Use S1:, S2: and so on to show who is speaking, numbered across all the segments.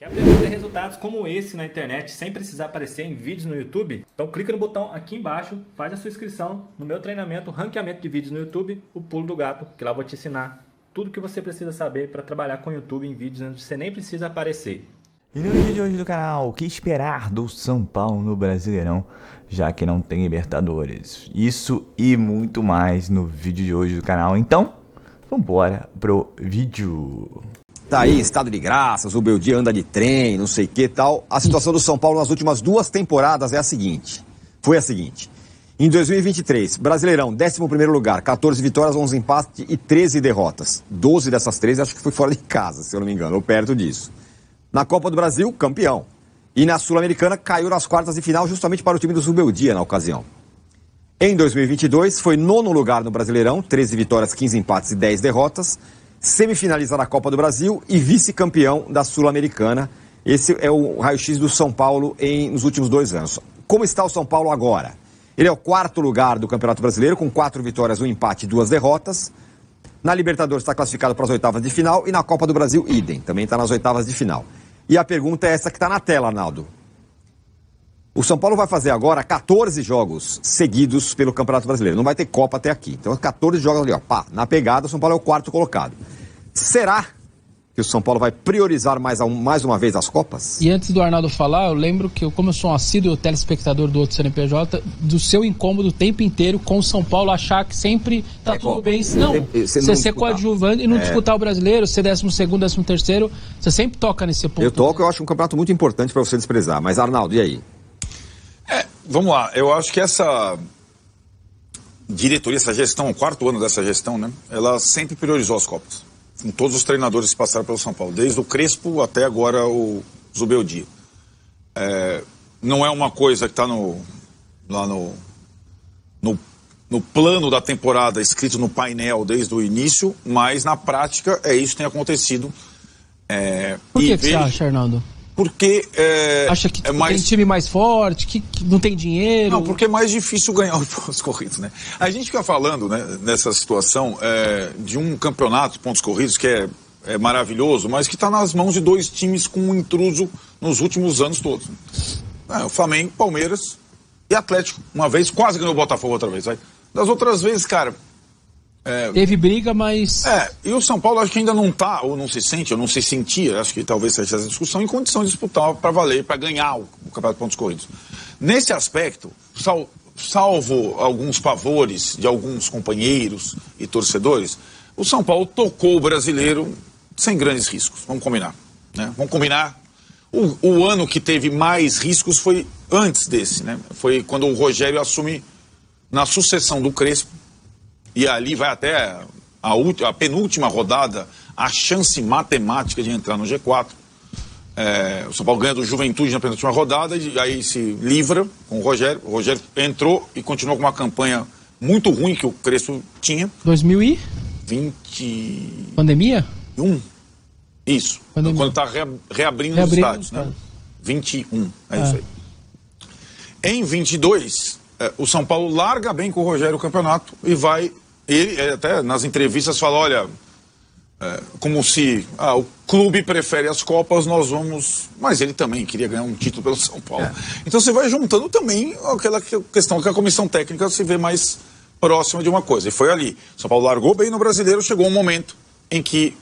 S1: Quer aprender a ter resultados como esse na internet sem precisar aparecer em vídeos no YouTube? Então clica no botão aqui embaixo, faz a sua inscrição no meu treinamento Ranqueamento de Vídeos no YouTube, o Pulo do Gato, que lá eu vou te ensinar tudo o que você precisa saber para trabalhar com o YouTube em vídeos onde você nem precisa aparecer.
S2: E no vídeo de hoje do canal, o que esperar do São Paulo no Brasileirão, já que não tem Libertadores? Isso e muito mais no vídeo de hoje do canal, então vambora pro vídeo.
S3: Tá aí, estado de graças, o Beldia anda de trem, não sei o que e tal. A situação do São Paulo nas últimas 2 temporadas é a seguinte. Foi a seguinte. Em 2023, Brasileirão, 11º lugar, 14 vitórias, 11 empates e 13 derrotas. 12 dessas 13 acho que foi fora de casa, se eu não me engano, ou perto disso. Na Copa do Brasil, campeão. E na Sul-Americana, caiu nas quartas de final justamente para o time do Zubeldia na ocasião. Em 2022, foi 9º lugar no Brasileirão, 13 vitórias, 15 empates e 10 derrotas. Semifinalista da Copa do Brasil e vice-campeão da Sul-Americana. Esse é o raio-x do São Paulo nos últimos 2 anos. Como está o São Paulo agora? Ele é o 4º lugar do Campeonato Brasileiro, com 4 vitórias, 1 empate e 2 derrotas. Na Libertadores está classificado para as oitavas de final e na Copa do Brasil, idem, também está nas oitavas de final. E a pergunta é essa que está na tela, Arnaldo. O São Paulo vai fazer agora 14 jogos seguidos pelo Campeonato Brasileiro. Não vai ter Copa até aqui. Então, 14 jogos ali, ó, pá, na pegada, o São Paulo é o 4º colocado. Será que o São Paulo vai priorizar mais uma vez as Copas?
S4: E antes do Arnaldo falar, eu lembro que, como eu sou um assíduo telespectador do outro CNPJ, do seu incômodo o tempo inteiro com o São Paulo achar que sempre tá tudo bem. Não, você ser coadjuvante e não disputar o brasileiro, ser 12º, 13º, você sempre toca nesse ponto.
S3: Eu toco, eu acho um campeonato muito importante para você desprezar. Mas, Arnaldo, e aí?
S5: Vamos lá, eu acho que essa diretoria, essa gestão, o 4º ano dessa gestão, né, ela sempre priorizou as Copas. Com todos os treinadores que passaram pelo São Paulo, desde o Crespo até agora o Zubeldia. Não é uma coisa que está lá no plano da temporada, escrito no painel desde o início, mas na prática é isso que tem acontecido.
S4: Por que você acha, Arnaldo?
S5: Porque
S4: acha que tem time mais forte, que não tem dinheiro?
S5: Não, porque é mais difícil ganhar os pontos corridos, né? A gente fica falando, né, nessa situação de um campeonato de pontos corridos que é maravilhoso, mas que está nas mãos de 2 times com um intruso nos últimos anos todos. O Flamengo, Palmeiras e Atlético. Uma vez, quase ganhou o Botafogo outra vez. Das outras vezes, cara...
S4: Teve briga, mas...
S5: E o São Paulo acho que ainda não está, ou não se sente, ou não se sentia, acho que talvez seja essa discussão, em condição de disputar para valer, para ganhar o Campeonato de Pontos Corridos. Nesse aspecto, salvo alguns pavores de alguns companheiros e torcedores, o São Paulo tocou o brasileiro sem grandes riscos, vamos combinar. Né? Vamos combinar. O ano que teve mais riscos foi antes desse, né? Foi quando o Rogério assume na sucessão do Crespo. E ali vai até a penúltima rodada, a chance matemática de entrar no G4. O São Paulo ganha do Juventude na penúltima rodada, e aí se livra com o Rogério. O Rogério entrou e continuou com uma campanha muito ruim que o Crespo tinha.
S4: 2020... Pandemia?
S5: Isso.
S4: Pandemia.
S5: Quando está reabrindo os estádios. Né? 21, isso aí. Em 22... o São Paulo larga bem com o Rogério o campeonato e vai... Ele até nas entrevistas fala, olha, como se o clube prefere as Copas, nós vamos... Mas ele também queria ganhar um título pelo São Paulo. Então você vai juntando também aquela questão que a comissão técnica se vê mais próxima de uma coisa. E foi ali. São Paulo largou bem no Brasileiro, chegou um momento em que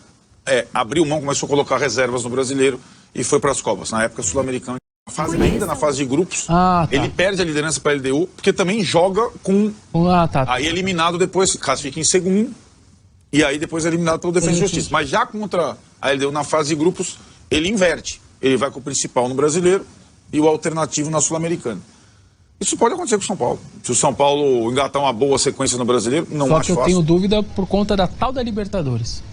S5: abriu mão, começou a colocar reservas no Brasileiro e foi para as Copas. Na época sul-americana, ainda na fase de grupos, ele perde a liderança para a LDU, porque também joga com... Aí eliminado depois, classifica em segundo, e aí depois é eliminado pelo Defensa e Justiça. Mas já contra a LDU na fase de grupos, ele inverte. Ele vai com o principal no Brasileiro e o alternativo na Sul-Americana. Isso pode acontecer com o São Paulo. Se o São Paulo engatar uma boa sequência no Brasileiro, não acho fácil.
S4: Só que eu tenho dúvida por conta da tal da Libertadores.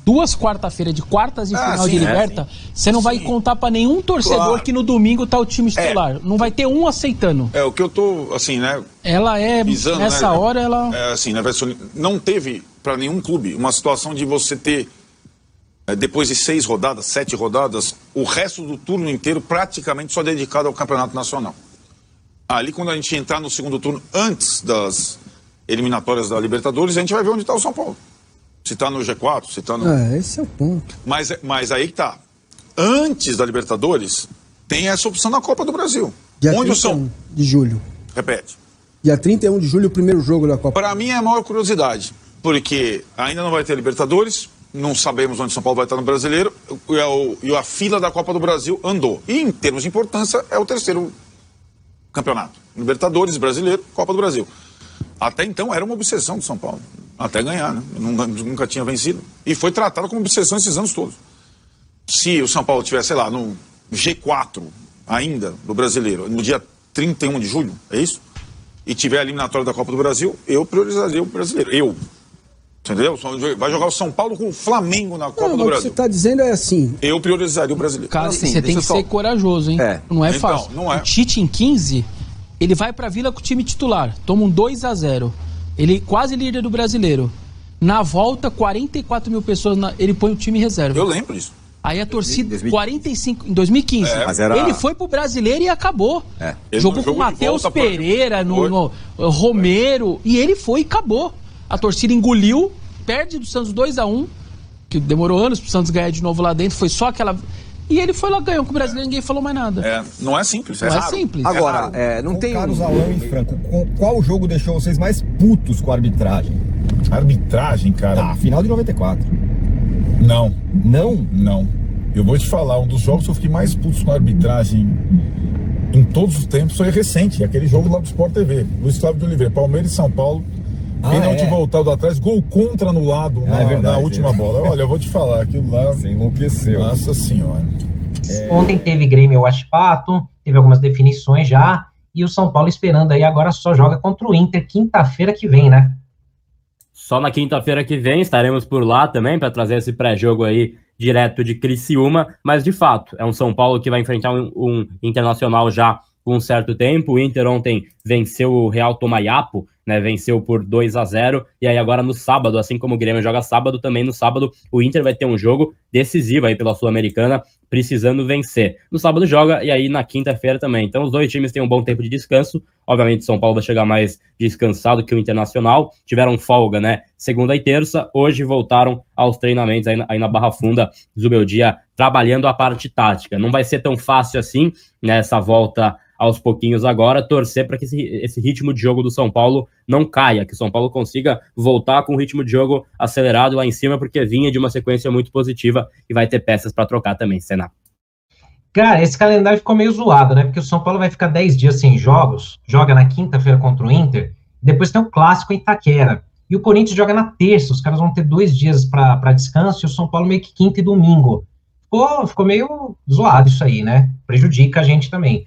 S4: 2 quarta-feiras de quartas de final de Liberta, você não vai contar pra nenhum torcedor que no domingo tá o time titular. Não vai ter um aceitando.
S5: O que eu tô, assim, né...
S4: Ela visando, nessa hora, ela...
S5: assim, né, não teve pra nenhum clube uma situação de você ter, depois de 6 rodadas, 7 rodadas, o resto do turno inteiro praticamente só dedicado ao Campeonato Nacional. Ali, quando a gente entrar no segundo turno, antes das eliminatórias da Libertadores, a gente vai ver onde tá o São Paulo. Se está no G4, se está no...
S6: esse é o ponto.
S5: Mas aí que tá. antes da Libertadores, tem essa opção na Copa do Brasil.
S6: Dia 31 de julho.
S5: Repete.
S6: Dia 31 de julho, o primeiro jogo da Copa.
S5: Para mim é a maior curiosidade, porque ainda não vai ter Libertadores, não sabemos onde São Paulo vai estar no Brasileiro, e a fila da Copa do Brasil andou. E em termos de importância, é o terceiro campeonato. Libertadores, Brasileiro, Copa do Brasil. Até então era uma obsessão do São Paulo, até ganhar, né? Nunca tinha vencido. E foi tratado como obsessão esses anos todos. Se o São Paulo tivesse, sei lá, no G4 ainda do Brasileiro, no dia 31 de julho, é isso? E tiver a eliminatória da Copa do Brasil, eu priorizaria o Brasileiro. Eu. Entendeu? Vai jogar o São Paulo com o Flamengo na Copa do Brasil. O que
S6: você está dizendo é assim.
S5: Eu priorizaria o Brasileiro.
S4: Cara, assim, você tem que ser corajoso, hein? Não é fácil.
S5: Não é.
S4: O Tite em 15, ele vai pra Vila com o time titular. Toma um 2-0. Ele quase líder do Brasileiro. Na volta, 44 mil pessoas, ele põe o time em reserva.
S5: Eu lembro disso.
S4: Aí a torcida, 45, em 2015, ele foi pro Brasileiro e acabou. Jogou com o Matheus Pereira, no Romero, e ele foi e acabou. A torcida engoliu, perde do Santos 2-1, que demorou anos pro Santos ganhar de novo lá dentro, foi só aquela... E ele foi lá, ganhou com o Brasileiro, ninguém falou mais nada.
S5: Não é simples,
S4: não é simples.
S7: Agora, não tem...
S8: Carlos Alão e Franco, qual jogo deixou vocês mais putos com a arbitragem?
S9: Arbitragem, cara?
S8: Final de 94.
S9: Não.
S8: Não?
S9: Não. Eu vou te falar, um dos jogos que eu fiquei mais puto com a arbitragem em todos os tempos foi recente, aquele jogo lá do Sport TV, Luiz Flávio de Oliveira, Palmeiras e São Paulo, pênalti voltado atrás, gol contra anulado na última bola. Olha, eu vou te falar, aquilo lá...
S8: Você enlouqueceu.
S9: Nossa Senhora.
S10: Ontem teve Grêmio Huachipato, teve algumas definições já, e o São Paulo esperando aí, agora só joga contra o Inter quinta-feira que vem, né?
S11: Só na quinta-feira que vem estaremos por lá também para trazer esse pré-jogo aí direto de Criciúma, mas de fato é um São Paulo que vai enfrentar um Internacional já com um certo tempo. O Inter ontem venceu o Real Tomayapo, né, venceu por 2-0, e aí agora no sábado, assim como o Grêmio joga sábado, também no sábado o Inter vai ter um jogo decisivo aí pela Sul-Americana, precisando vencer. No sábado joga, e aí na quinta-feira também. Então os dois times têm um bom tempo de descanso. Obviamente São Paulo vai chegar mais descansado que o Internacional, tiveram folga, né, segunda e terça, hoje voltaram aos treinamentos aí na Barra Funda, Zubeldia trabalhando a parte tática. Não vai ser tão fácil assim, nessa volta aos pouquinhos agora, torcer para que esse ritmo de jogo do São Paulo não caia, que o São Paulo consiga voltar com o ritmo de jogo acelerado lá em cima, porque vinha de uma sequência muito positiva e vai ter peças para trocar também, Senna.
S10: Cara, esse calendário ficou meio zoado, né? Porque o São Paulo vai ficar 10 dias sem jogos, joga na quinta-feira contra o Inter, depois tem o clássico em Itaquera, e o Corinthians joga na terça, os caras vão ter 2 dias para descanso, e o São Paulo meio que quinta e domingo. Ficou meio zoado isso aí, né? Prejudica a gente também.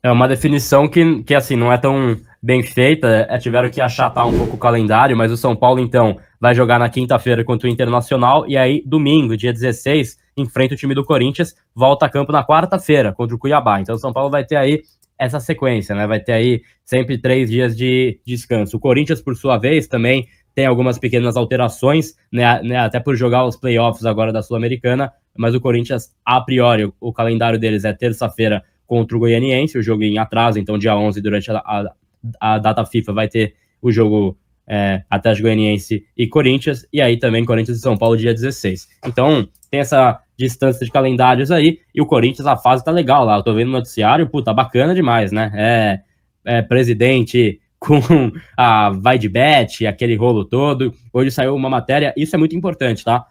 S11: É uma definição que assim, não é tão bem feita, tiveram que achatar um pouco o calendário, mas o São Paulo, então, vai jogar na quinta-feira contra o Internacional, e aí, domingo, dia 16, enfrenta o time do Corinthians, volta a campo na quarta-feira contra o Cuiabá. Então o São Paulo vai ter aí essa sequência, né? Vai ter aí sempre 3 dias de descanso. O Corinthians, por sua vez, também tem algumas pequenas alterações, né? Até por jogar os playoffs agora da Sul-Americana, mas o Corinthians, a priori, o calendário deles é terça-feira contra o Goianiense, o jogo em atraso, então dia 11, durante a data FIFA, vai ter o jogo Atlético Goianiense e Corinthians, e aí também Corinthians e São Paulo dia 16. Então, tem essa distância de calendários aí, e o Corinthians, a fase tá legal lá, eu tô vendo no noticiário, tá bacana demais, né? Presidente com a vai de bet, aquele rolo todo. Hoje saiu uma matéria, isso é muito importante, tá?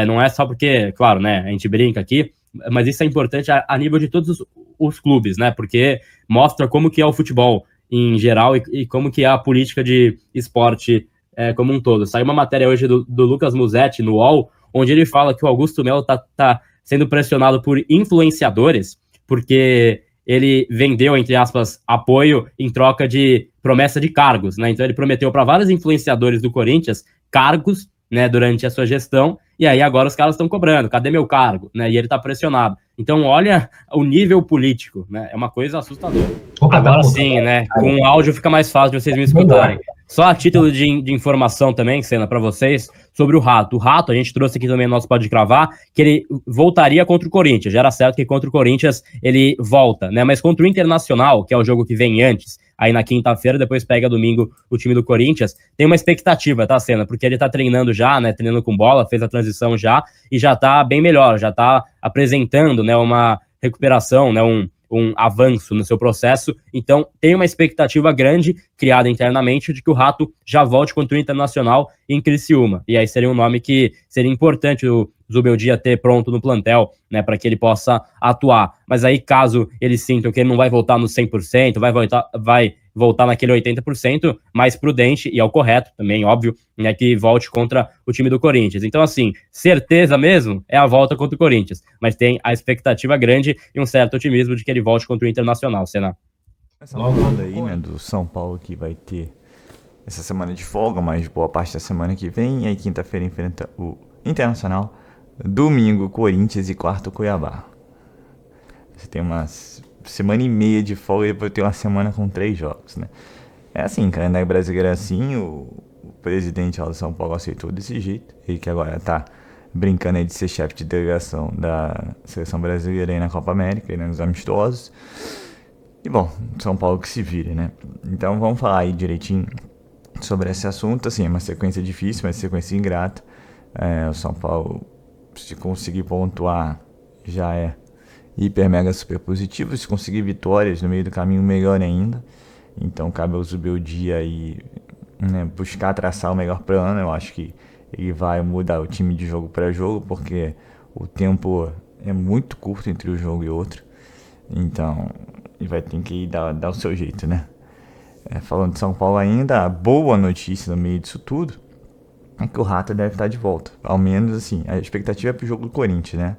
S11: Não é só porque, claro, né, a gente brinca aqui, mas isso é importante a nível de todos os clubes, né? Porque mostra como que é o futebol em geral e como que é a política de esporte como um todo. Saiu uma matéria hoje do Lucas Musetti no UOL, onde ele fala que o Augusto Melo tá sendo pressionado por influenciadores, porque ele vendeu, entre aspas, apoio em troca de promessa de cargos, né? Então ele prometeu para vários influenciadores do Corinthians cargos, né, durante a sua gestão, e aí agora os caras estão cobrando, cadê meu cargo? Né? E ele tá pressionado. Então olha o nível político, né? É uma coisa assustadora. Agora sim, né? Com o áudio fica mais fácil de vocês me escutarem. Só a título de informação também, Senna, para vocês, sobre o Rato. O Rato, a gente trouxe aqui também no nosso Pode Cravar, que ele voltaria contra o Corinthians. Já era certo que contra o Corinthians ele volta, né? Mas contra o Internacional, que é o jogo que vem antes, aí na quinta-feira, depois pega domingo o time do Corinthians. Tem uma expectativa, tá, Senna? Porque ele tá treinando já, né, treinando com bola, fez a transição já, e já tá bem melhor, já tá apresentando, né, uma recuperação, né, um avanço no seu processo. Então tem uma expectativa grande criada internamente de que o Rato já volte contra o Internacional em Criciúma, e aí seria um nome que seria importante o Zubeldia ter pronto no plantel, né, para que ele possa atuar. Mas aí, caso eles sintam que ele não vai voltar no 100%, vai voltar naquele 80%, mais prudente, e é o correto também, óbvio, né, que volte contra o time do Corinthians. Então, assim, certeza mesmo é a volta contra o Corinthians, mas tem a expectativa grande e um certo otimismo de que ele volte contra o Internacional, Senna.
S2: Essa rodada aí, né, do São Paulo, que vai ter essa semana de folga, mas boa parte da semana que vem, e aí quinta-feira enfrenta o Internacional, domingo Corinthians e quarto Cuiabá. Você tem uma semana e meia de folga e depois tem uma semana com 3 jogos, né? É assim, calendário brasileiro é assim, o presidente lá do São Paulo aceitou desse jeito, ele que agora tá brincando aí de ser chefe de delegação da seleção brasileira aí na Copa América, aí nos amistosos. E bom, São Paulo que se vire, né? Então vamos falar aí direitinho sobre esse assunto. Assim, é uma sequência difícil, uma sequência ingrata. O São Paulo, se conseguir pontuar, já é hiper mega super positivo. Se conseguir vitórias no meio do caminho, melhor ainda. Então cabe ao Zubeldia aí, né, buscar traçar o melhor plano. Eu acho que ele vai mudar o time de jogo para jogo, porque o tempo é muito curto entre um jogo e outro. Então ele vai ter que dar o seu jeito, né? Falando de São Paulo ainda, a boa notícia no meio disso tudo é que o Rato deve estar de volta. Ao menos assim, a expectativa é pro jogo do Corinthians, né?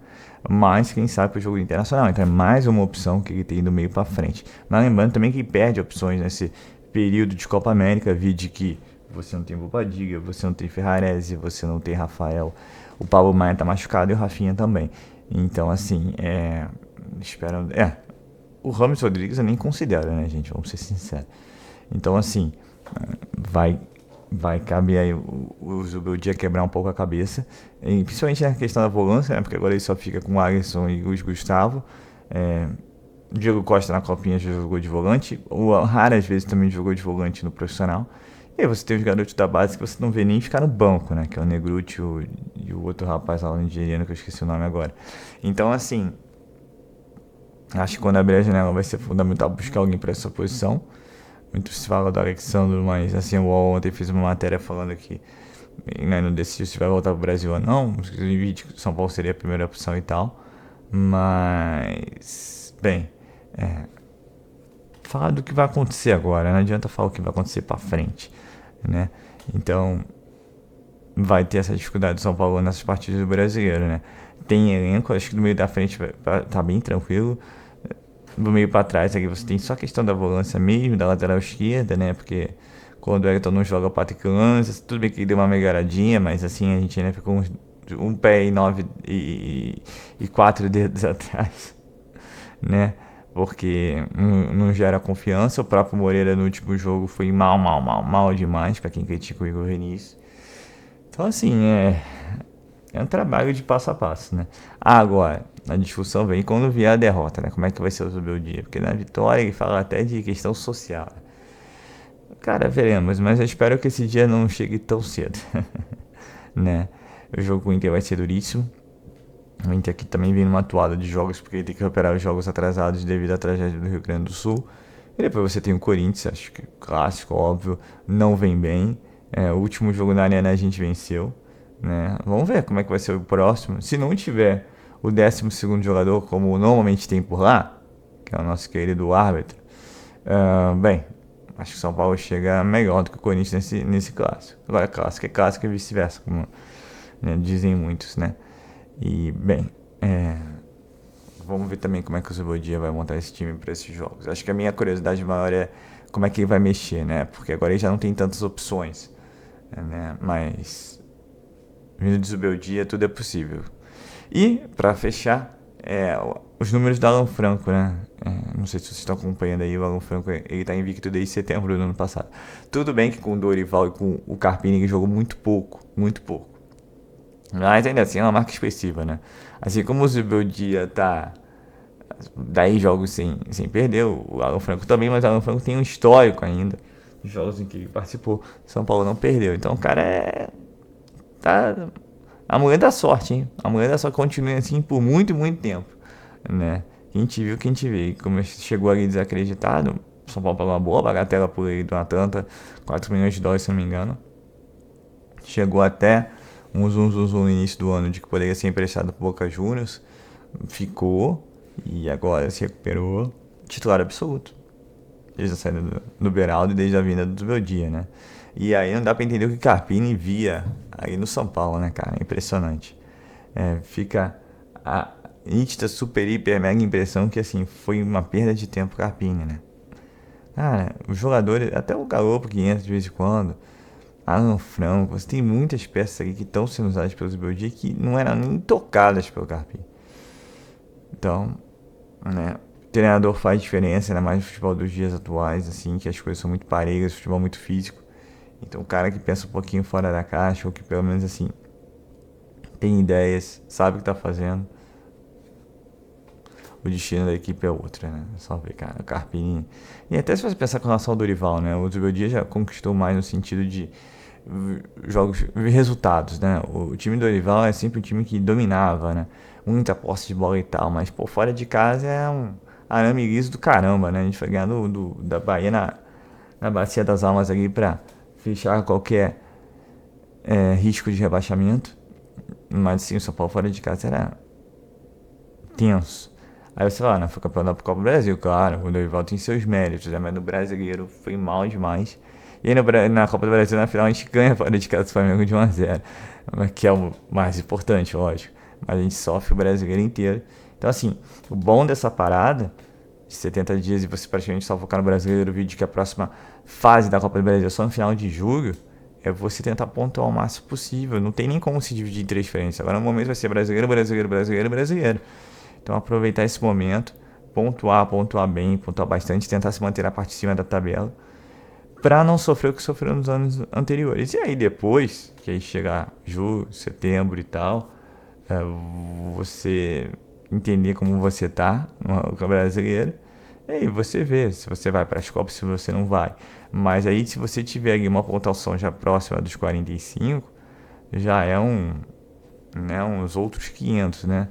S2: Mas quem sabe pro jogo internacional. Então é mais uma opção que ele tem do meio para frente. Mas lembrando também que ele perde opções nesse período de Copa América, vide que você não tem Bobadilla, você não tem Ferrarese, você não tem Rafael, o Pablo Maia tá machucado e o Rafinha também. Então assim, o Rames Rodrigues eu nem considero, né, gente? Vamos ser sinceros. Então assim, vai caber aí o Zubeldia quebrar um pouco a cabeça, e principalmente na questão da volância, né, porque agora ele só fica com o Alisson e o Gustavo. Diego Costa na Copinha já jogou de volante, raras vezes também jogou de volante no profissional. E aí você tem os garotos da base que você não vê nem ficar no banco, né, que é o Negruti e o outro rapaz lá, o nigeriano, que eu esqueci o nome agora. Então assim, acho que quando abrir a janela vai ser fundamental buscar alguém para essa posição. Muito se fala do Alexandre, mas assim, o UOL ontem fez uma matéria falando que não decidiu se vai voltar pro Brasil ou não. Inclusive, São Paulo seria a primeira opção e tal. Mas, bem, falar do que vai acontecer agora, não adianta falar o que vai acontecer pra frente, né? Então, vai ter essa dificuldade do São Paulo nessas partidas do brasileiro, né? Tem elenco, acho que do meio da frente tá bem tranquilo. Do meio para trás, aqui você tem só a questão da volância mesmo, da lateral esquerda, né? Porque quando o Ayrton não joga o Patrick Lanza, tudo bem que ele deu uma melhoradinha, mas assim a gente ainda ficou um pé e 9 e 4 dedos atrás, né? Porque não gera confiança. O próprio Moreira no último jogo foi mal demais, para quem critica o Igor Vinícius. Então assim, é um trabalho de passo a passo, né? Agora, a discussão vem quando vier a derrota, né? Como é que vai ser o Zubeldia? Porque na vitória ele fala até de questão social. Cara, veremos, mas eu espero que esse dia não chegue tão cedo, né? O jogo com o Inter vai ser duríssimo. O Inter aqui também vem numa atuada de jogos, porque ele tem que recuperar os jogos atrasados devido à tragédia do Rio Grande do Sul. E depois você tem o Corinthians, acho que clássico, óbvio, não vem bem. O último jogo na Arena a gente venceu, né? Vamos ver como é que vai ser o próximo. Se não tiver o 12º jogador, como normalmente tem por lá, que é o nosso querido árbitro, bem, acho que o São Paulo chega melhor do que o Corinthians nesse clássico. Agora, clássico é clássico e vice-versa, como, né, dizem muitos, né? E, bem, vamos ver também como é que o Zubeldia vai montar esse time para esses jogos. Acho que a minha curiosidade maior é como é que ele vai mexer, né? Porque agora ele já não tem tantas opções, né? Mas vindo de Zubeldia tudo é possível. E, para fechar, os números do Alan Franco, né? Não sei se vocês estão acompanhando aí, o Alan Franco, ele tá invicto desde setembro do ano passado. Tudo bem que com o Dorival e com o Carpini ele jogou muito pouco. Mas ainda assim é uma marca expressiva, né? Assim como o Zubeldia tá 10 jogos sem perder, o Alan Franco também, mas o Alan Franco tem um histórico ainda, de jogos em que ele participou, São Paulo não perdeu, então o cara tá a mulher da sorte, hein? A mulher da sorte continua assim por muito tempo, né? Quem te viu, quem te vê, como chegou ali desacreditado, São Paulo pagou uma boa bagatela por aí do Atlanta, 4 milhões de dólares se não me engano, chegou até um zoom no início do ano de que poderia ser emprestado para Boca Juniors, ficou e agora se recuperou, titular absoluto desde a saída do Beraldo e desde a vinda do Beldia, né? E aí não dá para entender o que Carpini via aí no São Paulo, né, cara? Impressionante. Fica a nítida, super, hiper, mega impressão que assim foi uma perda de tempo Carpini, né? Cara, os jogadores, até o Galopo que entra de vez em quando, Alan Franco, você tem muitas peças aqui que estão sendo usadas pelos Beldia que não eram nem tocadas pelo Carpini. Então, né, o treinador faz diferença, ainda mais no futebol dos dias atuais, assim, que as coisas são muito parelhas, futebol muito físico. Então, o cara que pensa um pouquinho fora da caixa, ou que pelo menos, assim, tem ideias, sabe o que tá fazendo, o destino da equipe é outro, né? É só ver, cara, o Carpini. E até se você pensar com relação ao Dorival, né? O Beldia já conquistou mais no sentido de jogos, resultados, né? O time do Dorival é sempre um time que dominava, né? Muita posse de bola e tal, mas por fora de casa é um arame liso do caramba, né? A gente foi ganhar da Bahia na Bacia das Almas ali pra fechar qualquer risco de rebaixamento, mas sim, o São Paulo fora de casa era tenso. Aí você fala, foi campeão da Copa do Brasil, claro, o Dorival tem seus méritos, né? Mas no brasileiro foi mal demais. E aí na Copa do Brasil, na final, a gente ganha fora de casa do Flamengo de 1-0, que é o mais importante, lógico. Mas a gente sofre o brasileiro inteiro. Então, assim, o bom dessa parada de 70 dias e você praticamente só focar no brasileiro, o vídeo que a próxima fase da Copa do Brasil é só no final de julho, é você tentar pontuar o máximo possível. Não tem nem como se dividir em 3 frentes. Agora no momento vai ser brasileiro, brasileiro, brasileiro, brasileiro. Então aproveitar esse momento, pontuar bem, pontuar bastante, tentar se manter na parte de cima da tabela, para não sofrer o que sofreu nos anos anteriores. E aí depois, que aí chegar julho, setembro e tal, você entender como você tá no brasileiro, e aí você vê se você vai para as Copas, se você não vai. Mas aí se você tiver ali uma pontuação já próxima dos 45, já é uns outros 500, né?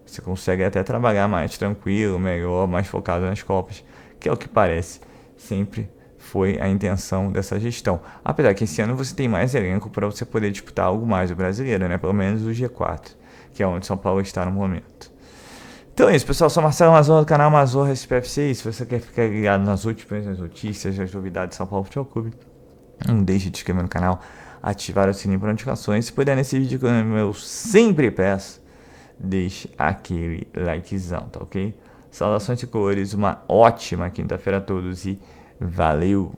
S2: Você consegue até trabalhar mais tranquilo, melhor, mais focado nas Copas, que é o que parece sempre foi a intenção dessa gestão. Apesar que esse ano você tem mais elenco para você poder disputar algo mais o brasileiro, né? Pelo menos o G4, que é onde São Paulo está no momento. Então é isso, pessoal. Sou Marcelo Mazorra do canal Mazorra SPFC. Se você quer ficar ligado nas últimas notícias, as novidades de São Paulo Futebol Clube, não deixe de se inscrever no canal, ativar o sininho para notificações. Se puder nesse vídeo, como eu sempre peço, deixe aquele likezão, tá ok? Saudações de cores, uma ótima quinta-feira a todos e valeu!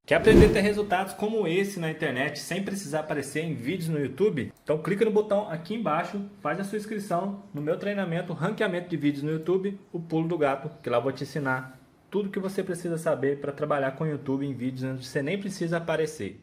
S1: Quer aprender a ter resultados como esse na internet sem precisar aparecer em vídeos no YouTube? Então clica no botão aqui embaixo, faz a sua inscrição no meu treinamento Ranqueamento de Vídeos no YouTube, o Pulo do Gato, que lá eu vou te ensinar tudo que você precisa saber para trabalhar com o YouTube em vídeos onde você nem precisa aparecer.